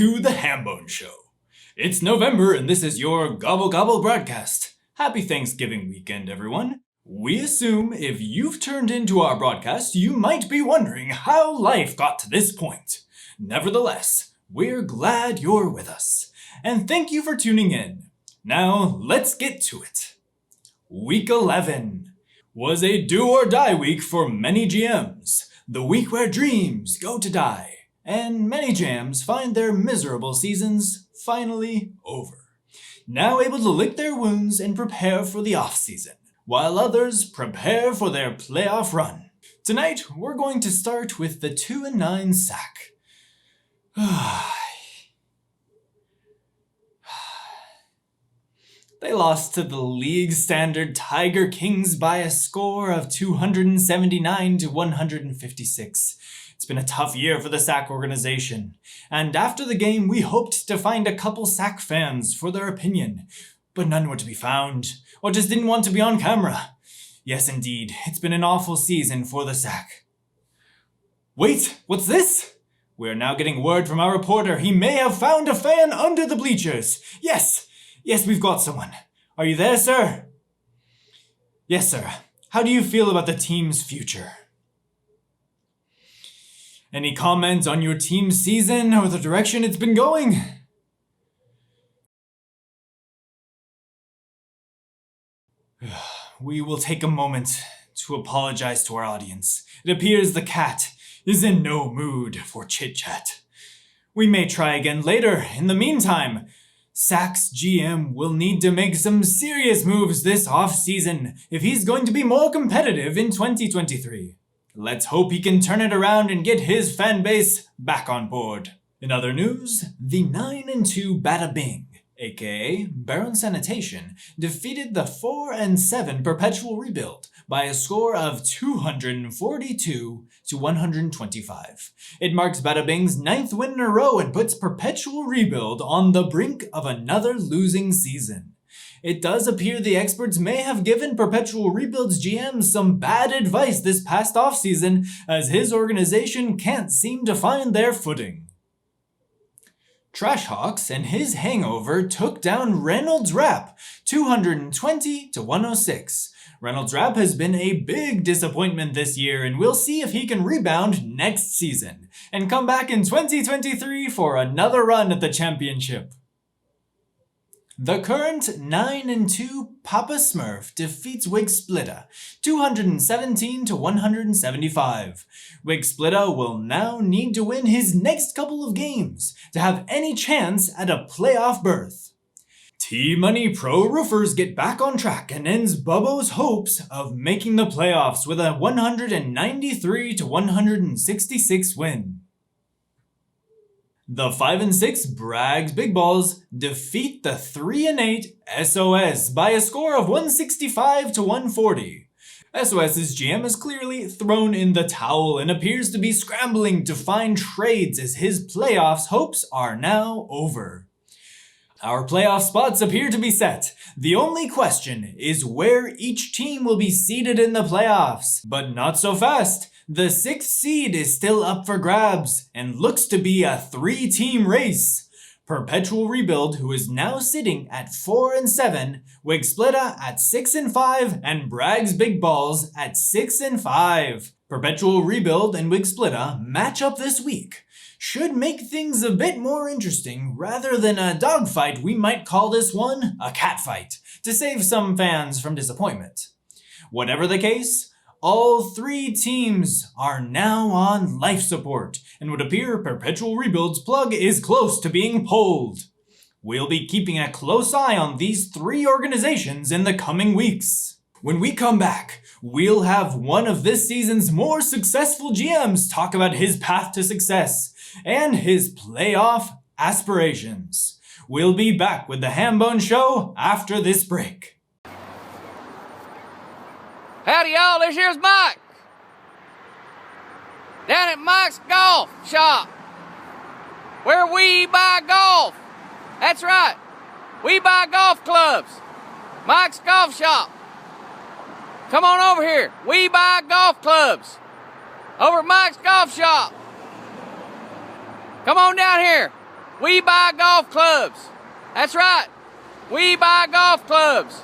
to the Hambone Show. It's November and this is your Gobble Gobble broadcast. Happy Thanksgiving weekend, everyone. We assume if you've turned into our broadcast, you might be wondering how life got to this point. Nevertheless, we're glad you're with us. And thank you for tuning in. Now, let's get to it. Week 11 was a do-or-die week for many GMs. The week where dreams go to die. And many jams find their miserable seasons finally over. Now able to lick their wounds and prepare for the off-season, while others prepare for their playoff run. Tonight, we're going to start with the 2-9 sack. They lost to the league standard Tiger Kings by a score of 279 to 156. It's been a tough year for the SAC organization, and after the game we hoped to find a couple SAC fans for their opinion, but none were to be found, or just didn't want to be on camera. Yes indeed, it's been an awful season for the SAC. Wait, what's this? We're now getting word from our reporter he may have found a fan under the bleachers. Yes, we've got someone. Are you there, sir? Yes, sir. How do you feel about the team's future? Any comments on your team's season or the direction it's been going? We will take a moment to apologize to our audience. It appears the cat is in no mood for chit-chat. We may try again later. In the meantime, SAC's GM will need to make some serious moves this off-season if he's going to be more competitive in 2023. Let's hope he can turn it around and get his fan base back on board. In other news, the 9-2 BADABING, aka Barone Sanitation, defeated the 4-7 Perpetual Rebuild by a score of 242 to 125. It marks BADABING's 9th win in a row and puts Perpetual Rebuild on the brink of another losing season. It does appear the experts may have given Perpetual Rebuild's GM some bad advice this past offseason, as his organization can't seem to find their footing. Trashhawks and his hangover took down Reynolds Rap 220 to 106. Reynolds Rap has been a big disappointment this year, and we'll see if he can rebound next season and come back in 2023 for another run at the championship. The current 9-2 Papa Smurf defeats WIGSPLITTA 217 to 175. WIGSPLITTA will now need to win his next couple of games to have any chance at a playoff berth. T-Money Pro Roofers get back on track and ends Bubbo's hopes of making the playoffs with a 193 to 166 win. The 5-6 Bragg's Big Balls defeat the 3-8 SOS by a score of 165 to 140. SOS's GM has clearly thrown in the towel and appears to be scrambling to find trades as his playoffs hopes are now over. Our playoff spots appear to be set. The only question is where each team will be seated in the playoffs, but not so fast. The 6th seed is still up for grabs and looks to be a 3-team race. Perpetual Rebuild, who is now sitting at 4-7, WIGSPLITTA at 6-5, and Bragg's Big Balls at 6-5. Perpetual Rebuild and WIGSPLITTA match up this week. Should make things a bit more interesting. Rather than a dogfight, we might call this one a catfight, to save some fans from disappointment. Whatever the case, all 3 teams are now on life support, and would appear Perpetual Rebuild's plug is close to being pulled. We'll be keeping a close eye on these 3 organizations in the coming weeks. When we come back, we'll have one of this season's more successful GMs talk about his path to success and his playoff aspirations. We'll be back with the Hambone Show after this break. Howdy y'all, this here's Mike. Down at Mike's Golf Shop, where we buy golf. That's right, we buy golf clubs. Mike's Golf Shop. Come on over here, we buy golf clubs. Over at Mike's Golf Shop. Come on down here. We buy golf clubs. That's right. We buy golf clubs.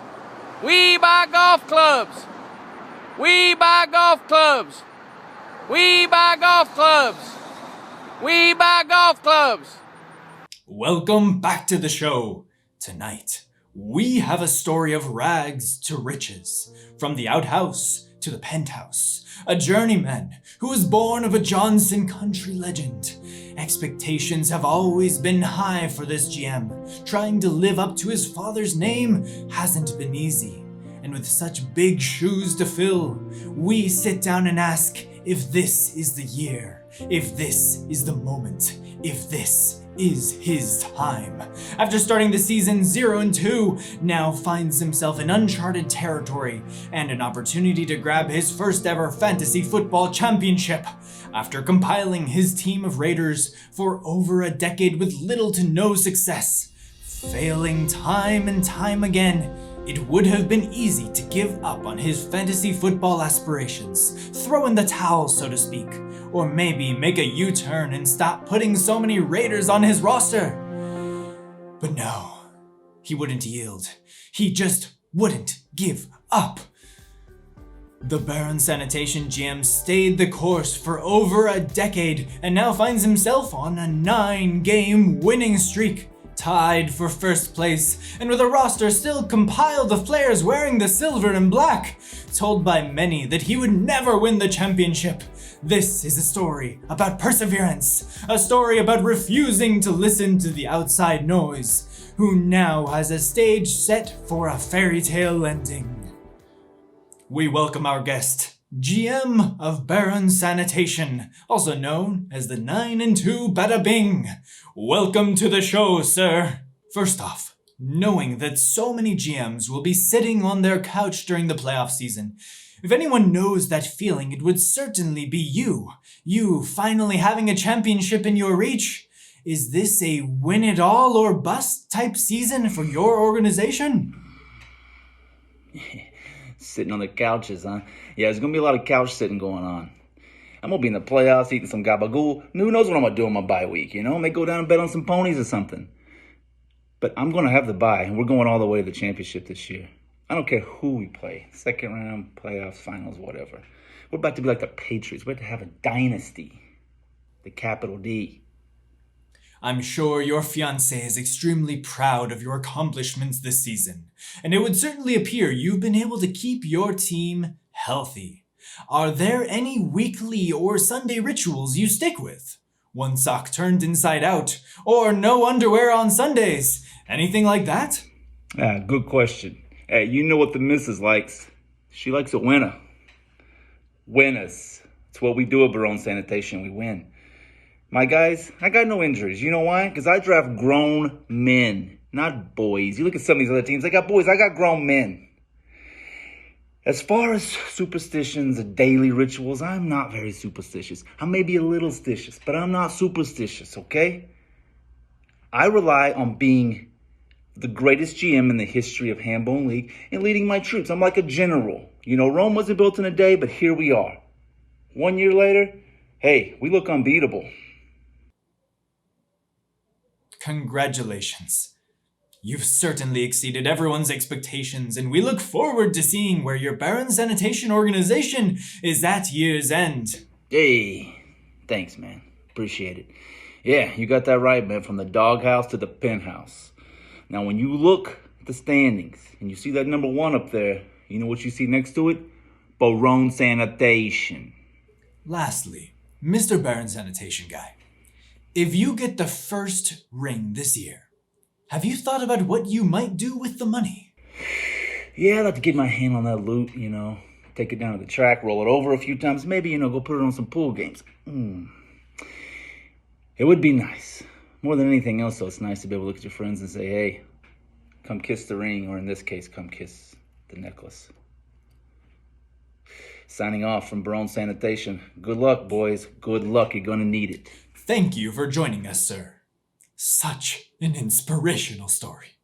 We buy golf clubs. We buy golf clubs. We buy golf clubs. We buy golf clubs. Welcome back to the show. Tonight, we have a story of rags to riches, from the outhouse to the penthouse, a journeyman who was born of a Johnson country legend. Expectations have always been high for this GM. Trying to live up to his father's name hasn't been easy. And with such big shoes to fill, we sit down and ask if this is the year, if this is the moment, if this is his time. After starting the season 0-2, now finds himself in uncharted territory and an opportunity to grab his first ever fantasy football championship. After compiling his team of Raiders for over a decade with little to no success, failing time and time again, it would have been easy to give up on his fantasy football aspirations, throw in the towel, so to speak, or maybe make a U-turn and stop putting so many Raiders on his roster. But no, he wouldn't yield. He just wouldn't give up. The Barone Sanitation GM stayed the course for over a decade and now finds himself on a 9-game winning streak, tied for first place, and with a roster still compiled of players wearing the silver and black, told by many that he would never win the championship. This is a story about perseverance, a story about refusing to listen to the outside noise, who now has a stage set for a fairy tale ending. We welcome our guest, GM of Barone Sanitation, also known as the 9-2 BADABING. Welcome to the show, sir. First off, knowing that so many GMs will be sitting on their couch during the playoff season, if anyone knows that feeling, it would certainly be you. You finally having a championship in your reach. Is this a win it all or bust type season for your organization? Sitting on the couches, huh? Yeah, there's gonna be a lot of couch sitting going on. I'm gonna be in the playoffs eating some gabagool. Who knows what I'm gonna do on my bye week, you know? May go down and bet on some ponies or something. But I'm gonna have the bye, and we're going all the way to the championship this year. I don't care who we play. Second round, playoffs, finals, whatever. We're about to be like the Patriots. We're about to have a dynasty. The capital D. I'm sure your fiancé is extremely proud of your accomplishments this season, and it would certainly appear you've been able to keep your team healthy. Are there any weekly or Sunday rituals you stick with? One sock turned inside out, or no underwear on Sundays? Anything like that? Good question. Hey, you know what the missus likes. She likes a winner. Winners. It's what we do at Barone Sanitation. We win. My guys, I got no injuries. You know why? Because I draft grown men, not boys. You look at some of these other teams, they got boys. I got grown men. As far as superstitions or daily rituals, I'm not very superstitious. I may be a little stitious, but I'm not superstitious, okay? I rely on being the greatest GM in the history of Hambone League and leading my troops. I'm like a general. You know, Rome wasn't built in a day, but here we are. 1 year later, hey, we look unbeatable. Congratulations. You've certainly exceeded everyone's expectations, and we look forward to seeing where your Barone Sanitation organization is at year's end. Hey, thanks, man. Appreciate it. Yeah, you got that right, man, from the doghouse to the penthouse. Now, when you look at the standings and you see that number 1 up there, you know what you see next to it? Barone Sanitation. Lastly, Mr. Barone Sanitation guy, if you get the first ring this year, have you thought about what you might do with the money? Yeah, I'd like to get my hand on that loot, you know, take it down to the track, roll it over a few times, maybe, you know, go put it on some pool games. It would be nice. More than anything else, though, it's nice to be able to look at your friends and say, hey, come kiss the ring, or in this case, come kiss the necklace. Signing off from Barone Sanitation. Good luck, boys. Good luck. You're going to need it. Thank you for joining us, sir. Such an inspirational story.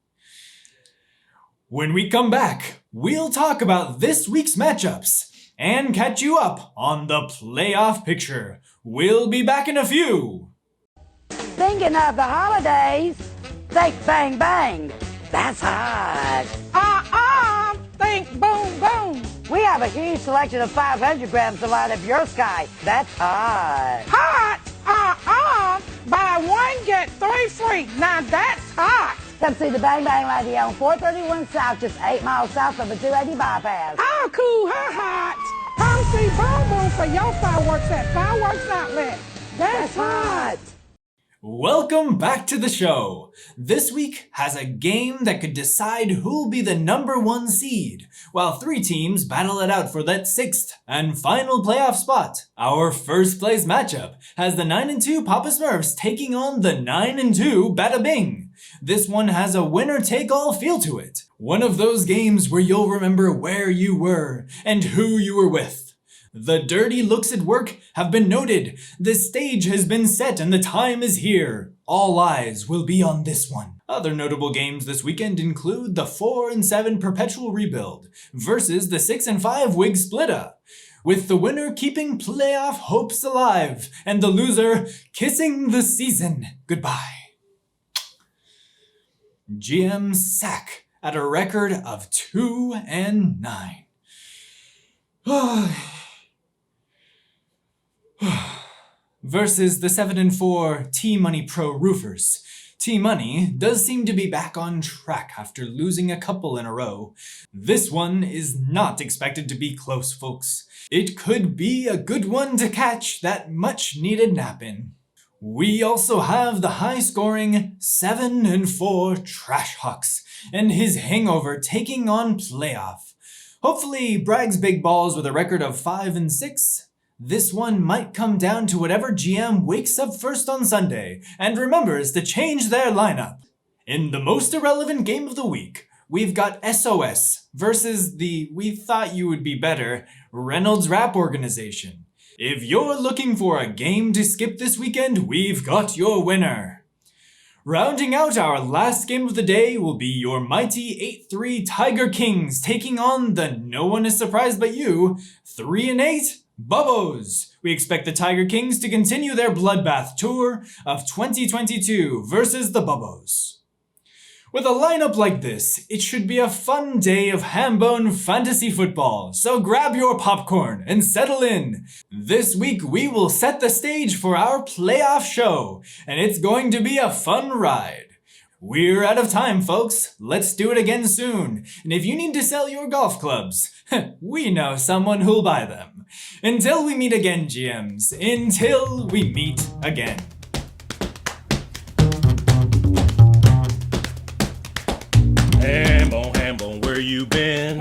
When we come back, we'll talk about this week's matchups and catch you up on the playoff picture. We'll be back in a few. Thinking of the holidays, think bang bang. That's hot. Think boom boom. We have a huge selection of 500 grams to light up your sky. That's hot. Hot. Buy one, get 3 free. Now that's hot. Come see the Bang Bang Lady on 431 South, just 8 miles south of the 280 bypass. How cool, how hot. Come see boom boom for your fireworks at Fireworks Outlet. That's hot. Welcome back to the show. This week has a game that could decide who'll be the #1 seed, while 3 teams battle it out for that 6th and final playoff spot. Our first place matchup has the 9-2 Papa Smurfs taking on the 9-2 BADABING. This one has a winner-take-all feel to it. One of those games where you'll remember where you were and who you were with. The dirty looks at work have been noted. The stage has been set and the time is here. All eyes will be on this one. Other notable games this weekend include the 4-7 Perpetual Rebuild versus the 6-5 WIGSPLITTA, with the winner keeping playoff hopes alive and the loser kissing the season goodbye. GM Sack at a record of 2-9. Versus the 7-4 T-Money Pro Roofers. T-Money does seem to be back on track after losing a couple in a row. This one is not expected to be close, folks. It could be a good one to catch that much-needed nap in. We also have the high-scoring 7-4 Trash Hawks and his hangover taking on playoff. Hopefully, Bragg's big balls with a record of 5-6. This one might come down to whatever GM wakes up first on Sunday and remembers to change their lineup. In the most irrelevant game of the week, we've got SOS versus the we thought you would be better Reynolds Rap Organization. If you're looking for a game to skip this weekend, we've got your winner. Rounding out our last game of the day will be your mighty 8-3 Tiger Kings taking on the no one is surprised but you 3-8 Bubos. We expect the Tiger Kings to continue their bloodbath tour of 2022 versus the Bubos. With a lineup like this, it should be a fun day of Hambone fantasy football, so grab your popcorn and settle in. This week we will set the stage for our playoff show, and it's going to be a fun ride. We're out of time, folks. Let's do it again soon. And if you need to sell your golf clubs, we know someone who'll buy them. Until we meet again, GMs. Until we meet again. Hambone, where you been?